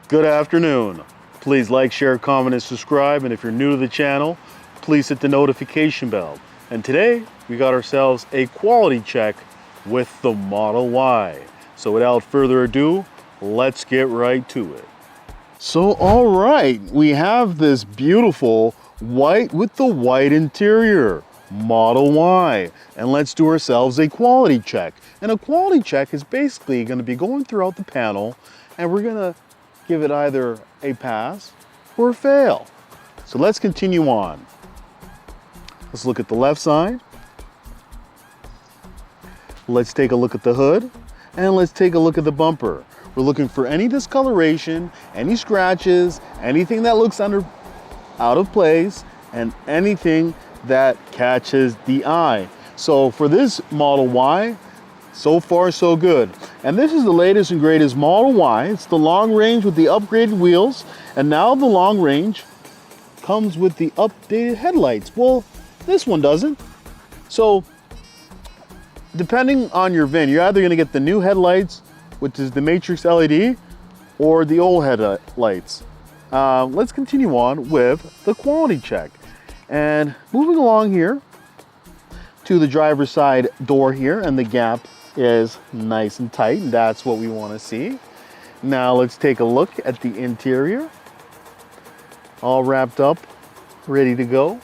Good afternoon. Please like, share, comment, and subscribe. And if you're new to the channel, please hit the notification bell. And today, we got ourselves a quality check with the Model Y. So without further ado, let's get right to it. So, all right, we have this beautiful white with the white interior, Model Y. And let's do ourselves a quality check. And a quality check is basically going to be going throughout the panel, and we're going to give it either a pass or a fail. So let's continue on. Let's look at the left side. Let's take a look at the hood, and let's take a look at the bumper. We're looking for any discoloration, any scratches, anything that looks out of place, and anything that catches the eye. So for this Model Y, so far so good. And this is the latest and greatest Model Y. It's the long range with the upgraded wheels, and now the long range comes with the updated headlights. Well, this one doesn't. So depending on your VIN, you're either going to get the new headlights, which is the Matrix LED, or the old headlights. Let's continue on with the quality check. And moving along here to the driver's side door here, and the gap is nice and tight, and that's what we want to see. Now let's take a look at the interior. All wrapped up, ready to go.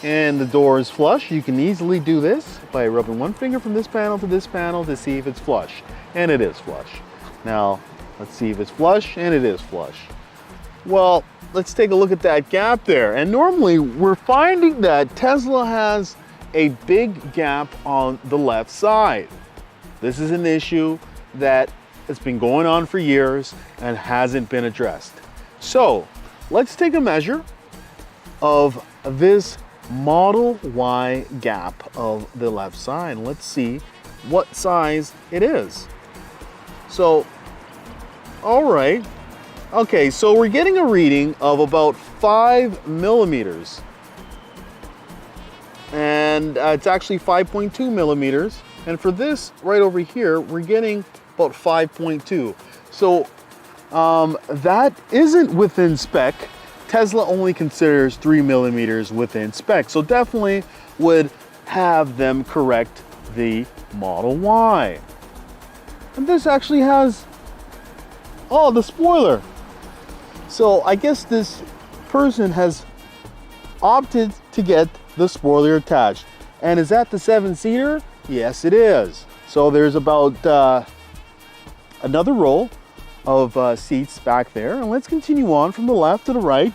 And the door is flush. You can easily do this by rubbing one finger from this panel to see if it's flush. And it is flush. Now, let's see if it's flush, and it is flush. Well, let's take a look at that gap there. And normally, we're finding that Tesla has a big gap on the left side. This is an issue that has been going on for years and hasn't been addressed. So, let's take a measure of this Model Y gap of the left side. Let's see what size it is. So, all right. Okay, so we're getting a reading of about 5 millimeters. And it's actually 5.2 millimeters. And for this right over here, we're getting about 5.2. So that isn't within spec. Tesla only considers 3 millimeters within spec. So definitely would have them correct the Model Y. And this actually has, oh, the spoiler. So I guess this person has opted to get the spoiler attached. And is that the 7-seater? Yes, it is. So there's about another row of seats back there. And let's continue on from the left to the right.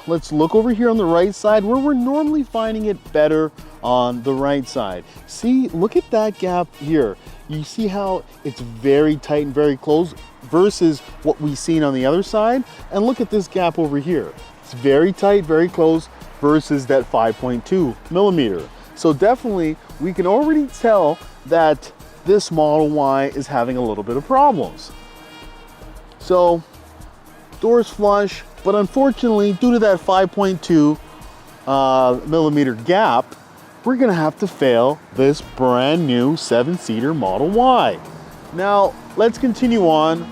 Let's look over here on the right side where we're normally finding it better on the right side. See, look at that gap here. You see how it's very tight and very close versus what we've seen on the other side? And look at this gap over here. It's very tight, very close versus that 5.2 millimeter. So definitely we can already tell that this Model Y is having a little bit of problems. So doors flush, but unfortunately due to that 5.2 millimeter gap, we're gonna have to fail this brand new 7-seater Model Y. Now let's continue on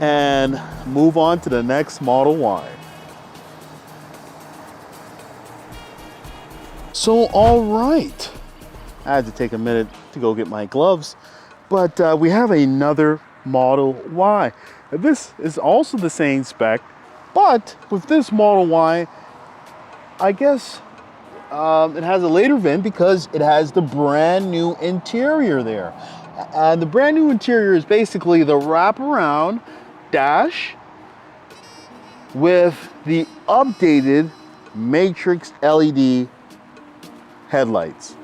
and move on to the next Model Y. So, all right, I had to take a minute to go get my gloves, but we have another Model Y. This is also the same spec, but with this Model Y, I guess it has a later VIN because it has the brand new interior there. And the brand new interior is basically the wraparound dash with the updated Matrix LED headlights.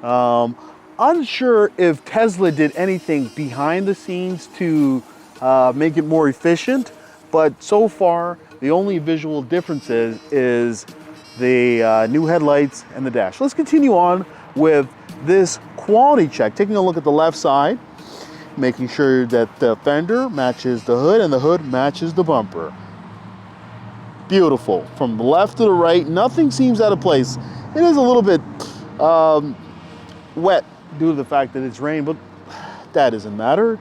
Unsure if Tesla did anything behind the scenes to make it more efficient, but so far the only visual difference is the new headlights and the dash. Let's continue on with this quality check. Taking a look at the left side, making sure that the fender matches the hood and the hood matches the bumper. Beautiful. From the left to the right, nothing seems out of place. It is a little bit wet due to the fact that it's rain, but that doesn't matter.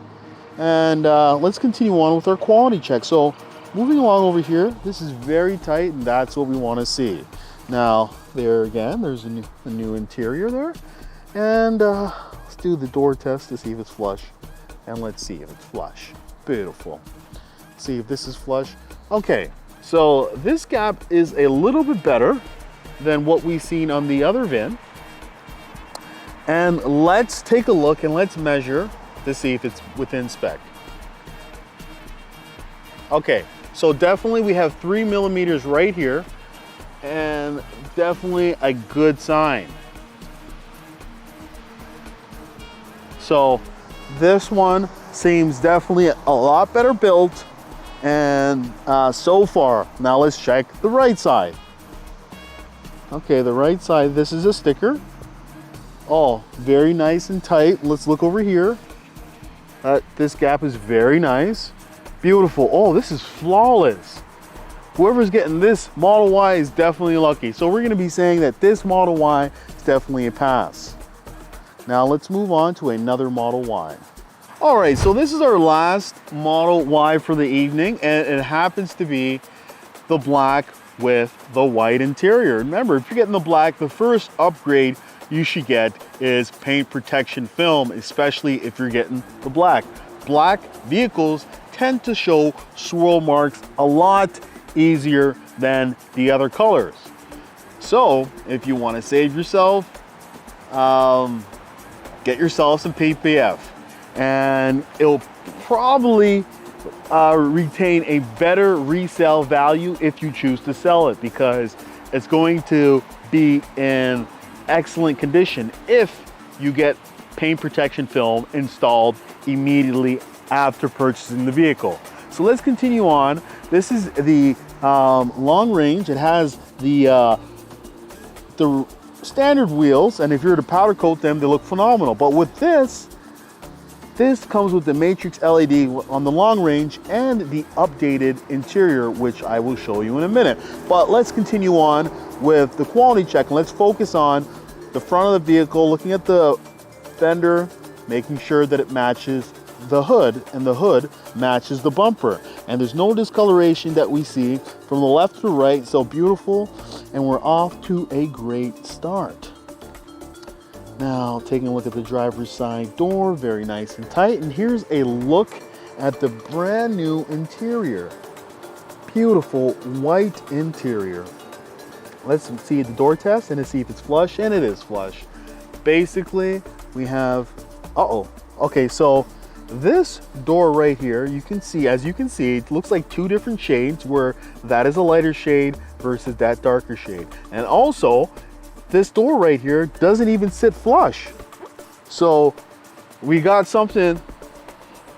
And let's continue on with our quality check. So moving along over here, this is very tight, and that's what we want to see. Now, there again, there's a new interior there. And let's do the door test to see if it's flush. And let's see if it's flush. Beautiful. See if this is flush. Okay, so this gap is a little bit better than what we've seen on the other VIN. And let's take a look and let's measure to see if it's within spec. Okay, so definitely we have 3 millimeters right here, and definitely a good sign. So this one seems definitely a lot better built, and so far. Now let's check the right side. Okay, the right side, this is a sticker. Oh, very nice and tight. Let's look over here. This gap is very nice. Beautiful. Oh, this is flawless. Whoever's getting this Model Y is definitely lucky. So we're going to be saying that this Model Y is definitely a pass. Now let's move on to another Model Y. All right, so this is our last Model Y for the evening, and it happens to be the black with the white interior. Remember, if you're getting the black, the first upgrade you should get is paint protection film, especially if you're getting the black. Black vehicles tend to show swirl marks a lot easier than the other colors. So if you want to save yourself, get yourself some PPF, and it'll probably retain a better resale value if you choose to sell it, because it's going to be in excellent condition if you get paint protection film installed immediately after purchasing the vehicle. So let's continue on. This is the long range. It has the standard wheels, and if you were to powder coat them, they look phenomenal. But with this comes with the Matrix LED on the long range and the updated interior, which I will show you in a minute. But let's continue on with the quality check, and let's focus on the front of the vehicle, looking at the fender, making sure that it matches the hood, and the hood matches the bumper. And there's no discoloration that we see from the left to right. So beautiful, and we're off to a great start. Now, taking a look at the driver's side door, very nice and tight. And here's a look at the brand new interior. Beautiful white interior. Let's see the door test and to see if it's flush, and it is flush. Basically, we have, okay, so this door right here, you can see, as you can see, it looks like two different shades, where that is a lighter shade versus that darker shade. And also, this door right here doesn't even sit flush. So we got something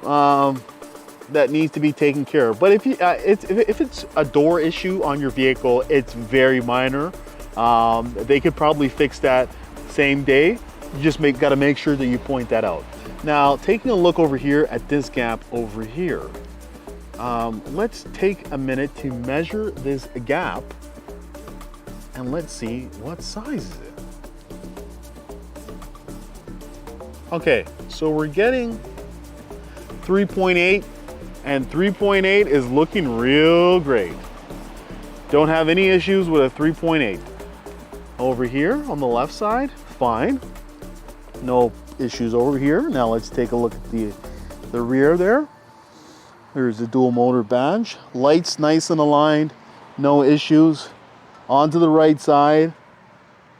that needs to be taken care of. But if it's a door issue on your vehicle, it's very minor. They could probably fix that same day. You just got to make sure that you point that out. Now, taking a look over here at this gap over here, let's take a minute to measure this gap, and let's see what size is it. Okay, so we're getting 3.8, and 3.8 is looking real great. Don't have any issues with a 3.8. Over here on the left side, fine. No issues over here. Now let's take a look at the rear there. There's the dual motor badge. Lights nice and aligned, no issues. Onto the right side.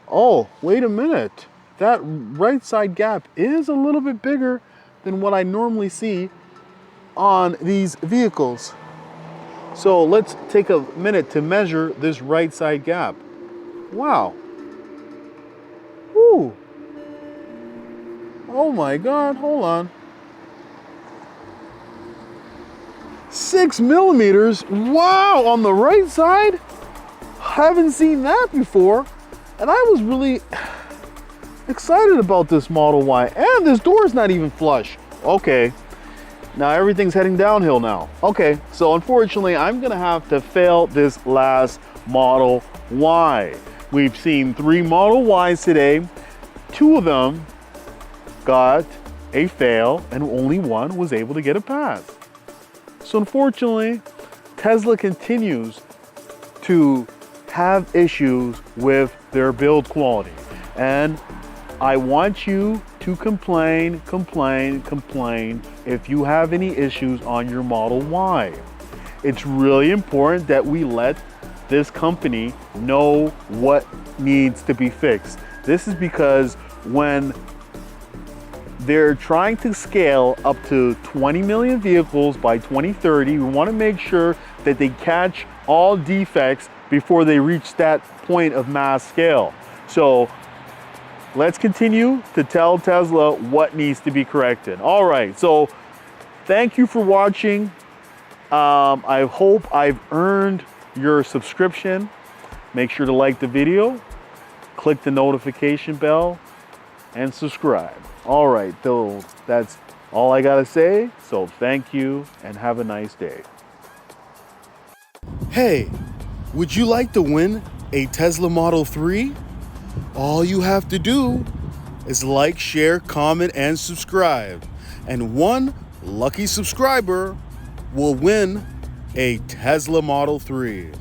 Oh, wait a minute. That right side gap is a little bit bigger than what I normally see on these vehicles. So let's take a minute to measure this right side gap. Wow. Woo. Oh my God, hold on. 6 millimeters, wow, on the right side? Haven't seen that before. And I was really excited about this Model Y. And this door is not even flush. Okay, now everything's heading downhill now. Okay, so unfortunately, I'm gonna have to fail this last Model Y. We've seen 3 Model Ys today. 2 of them got a fail and only one was able to get a pass. So unfortunately, Tesla continues to have issues with their build quality. And I want you to complain if you have any issues on your Model Y. It's really important that we let this company know what needs to be fixed. This is because when they're trying to scale up to 20 million vehicles by 2030, we want to make sure that they catch all defects before they reach that point of mass scale. So let's continue to tell Tesla what needs to be corrected. All right, so thank you for watching. I hope I've earned your subscription. Make sure to like the video, click the notification bell, and subscribe. All right, though, that's all I gotta say. So thank you and have a nice day. Hey, would you like to win a Tesla Model 3? All you have to do is like, share, comment, and subscribe. And one lucky subscriber will win a Tesla Model 3.